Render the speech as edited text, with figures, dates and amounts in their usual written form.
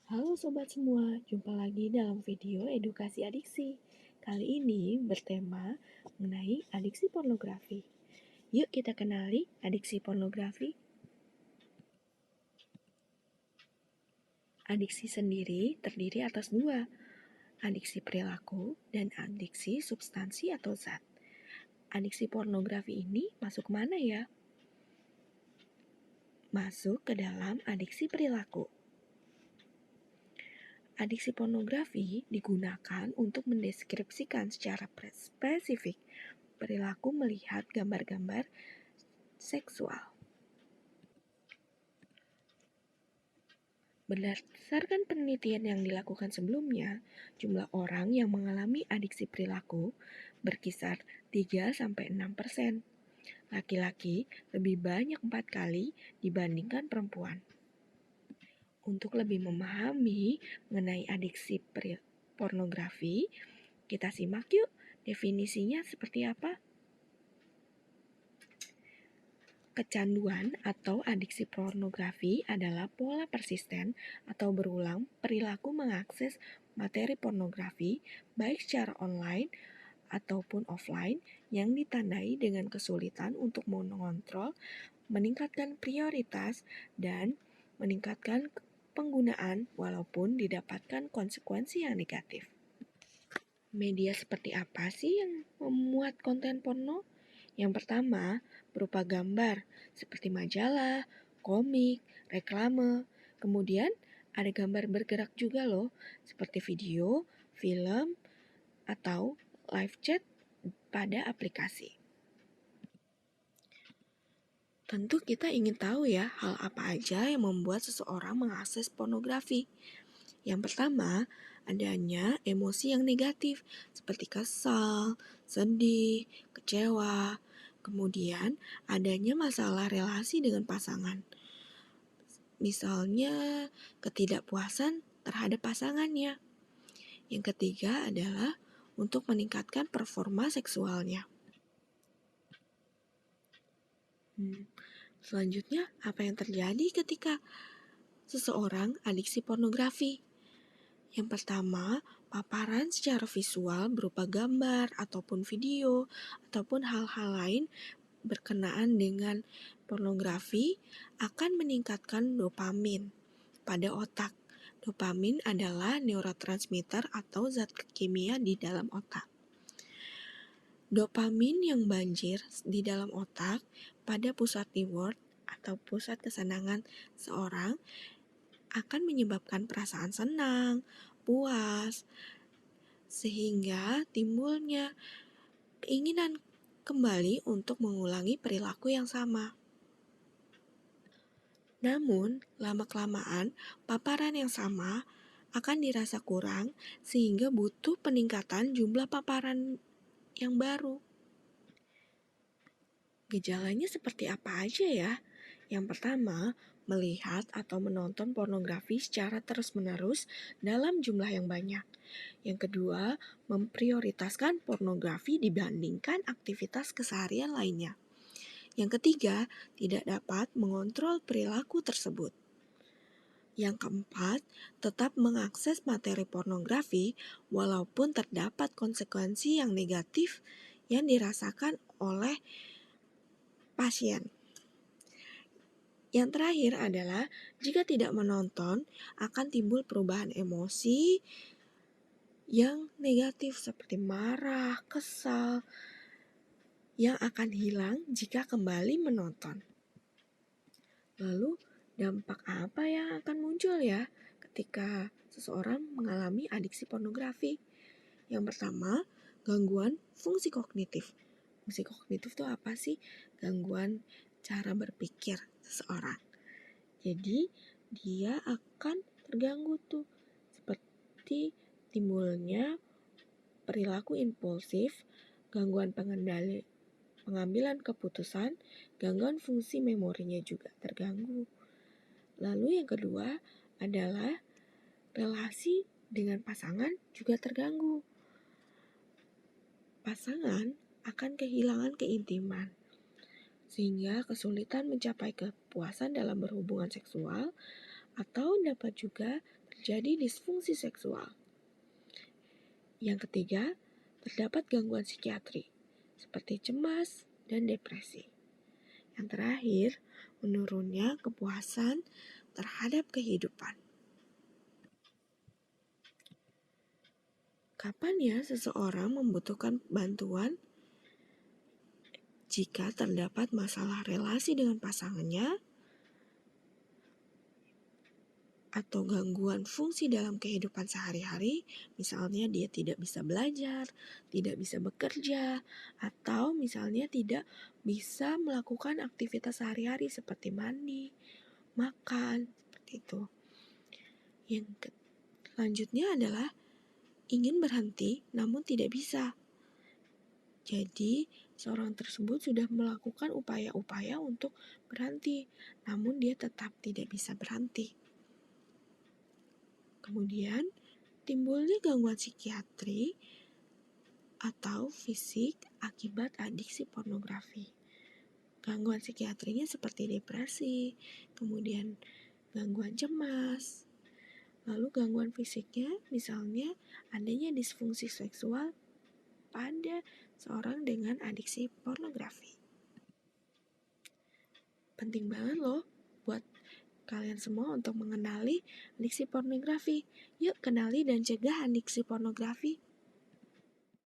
Halo sobat semua, jumpa lagi dalam video edukasi adiksi. Kali ini bertema mengenai adiksi pornografi. Yuk kita kenali adiksi pornografi. Adiksi sendiri terdiri atas dua, adiksi perilaku dan adiksi substansi atau zat. Adiksi pornografi ini masuk mana ya? Masuk ke dalam adiksi perilaku. Adiksi pornografi digunakan untuk mendeskripsikan secara spesifik perilaku melihat gambar-gambar seksual. Berdasarkan penelitian yang dilakukan sebelumnya, jumlah orang yang mengalami adiksi perilaku berkisar 3-6%. Laki-laki lebih banyak 4 kali dibandingkan perempuan. Untuk lebih memahami mengenai adiksi pornografi, kita simak yuk definisinya seperti apa. Kecanduan atau adiksi pornografi adalah pola persisten atau berulang perilaku mengakses materi pornografi baik secara online ataupun offline yang ditandai dengan kesulitan untuk mengontrol, meningkatkan prioritas, dan meningkatkan penggunaan walaupun didapatkan konsekuensi yang negatif. Media seperti apa sih yang memuat konten porno? Yang pertama, berupa gambar seperti majalah, komik, reklame. Kemudian ada gambar bergerak juga loh, seperti video, film, atau live chat pada aplikasi. Tentu kita ingin tahu ya, hal apa aja yang membuat seseorang mengakses pornografi. Yang pertama, adanya emosi yang negatif seperti kesal, sedih, kecewa. Kemudian, adanya masalah relasi dengan pasangan. Misalnya, ketidakpuasan terhadap pasangannya. Yang ketiga adalah untuk meningkatkan performa seksualnya. Selanjutnya, apa yang terjadi ketika seseorang adiksi pornografi? Yang pertama, paparan secara visual berupa gambar ataupun video ataupun hal-hal lain berkenaan dengan pornografi akan meningkatkan dopamin pada otak. Dopamin adalah neurotransmitter atau zat kimia di dalam otak. Dopamin yang banjir di dalam otak pada pusat reward atau pusat kesenangan seorang akan menyebabkan perasaan senang, puas, sehingga timbulnya keinginan kembali untuk mengulangi perilaku yang sama. Namun, lama-kelamaan paparan yang sama akan dirasa kurang sehingga butuh peningkatan jumlah paparan yang baru. Gejalanya seperti apa aja ya? Yang pertama, melihat atau menonton pornografi secara terus-menerus dalam jumlah yang banyak. Yang kedua, memprioritaskan pornografi dibandingkan aktivitas keseharian lainnya. Yang ketiga, tidak dapat mengontrol perilaku tersebut. Yang keempat, tetap mengakses materi pornografi walaupun terdapat konsekuensi yang negatif yang dirasakan oleh pasien. Yang terakhir adalah jika tidak menonton akan timbul perubahan emosi yang negatif seperti marah, kesal, yang akan hilang jika kembali menonton. Lalu dampak apa yang akan muncul ya ketika seseorang mengalami adiksi pornografi? Yang pertama, gangguan fungsi kognitif. Fungsi kognitif itu apa sih? Gangguan cara berpikir seseorang. Jadi dia akan terganggu tuh, seperti timbulnya perilaku impulsif, gangguan pengambilan keputusan, gangguan fungsi memorinya juga terganggu. Lalu yang kedua adalah relasi dengan pasangan juga terganggu. Pasangan akan kehilangan keintiman, sehingga kesulitan mencapai kepuasan dalam berhubungan seksual, atau dapat juga terjadi disfungsi seksual. Yang ketiga, terdapat gangguan psikiatri seperti cemas dan depresi. Yang terakhir, menurunnya kepuasan terhadap kehidupan. Kapan ya seseorang membutuhkan bantuan? Jika terdapat masalah relasi dengan pasangannya, atau gangguan fungsi dalam kehidupan sehari-hari, misalnya dia tidak bisa belajar, tidak bisa bekerja, atau misalnya tidak bisa melakukan aktivitas sehari-hari seperti mandi, makan, seperti itu. Yang selanjutnya adalah ingin berhenti namun tidak bisa. Jadi, seorang tersebut sudah melakukan upaya-upaya untuk berhenti, namun dia tetap tidak bisa berhenti. Kemudian, timbulnya gangguan psikiatri atau fisik akibat adiksi pornografi. Gangguan psikiatrinya seperti depresi, kemudian gangguan cemas. Lalu gangguan fisiknya misalnya adanya disfungsi seksual pada seorang dengan adiksi pornografi. Penting banget loh buat kalian semua untuk mengenali adiksi pornografi. Yuk kenali dan cegah adiksi pornografi.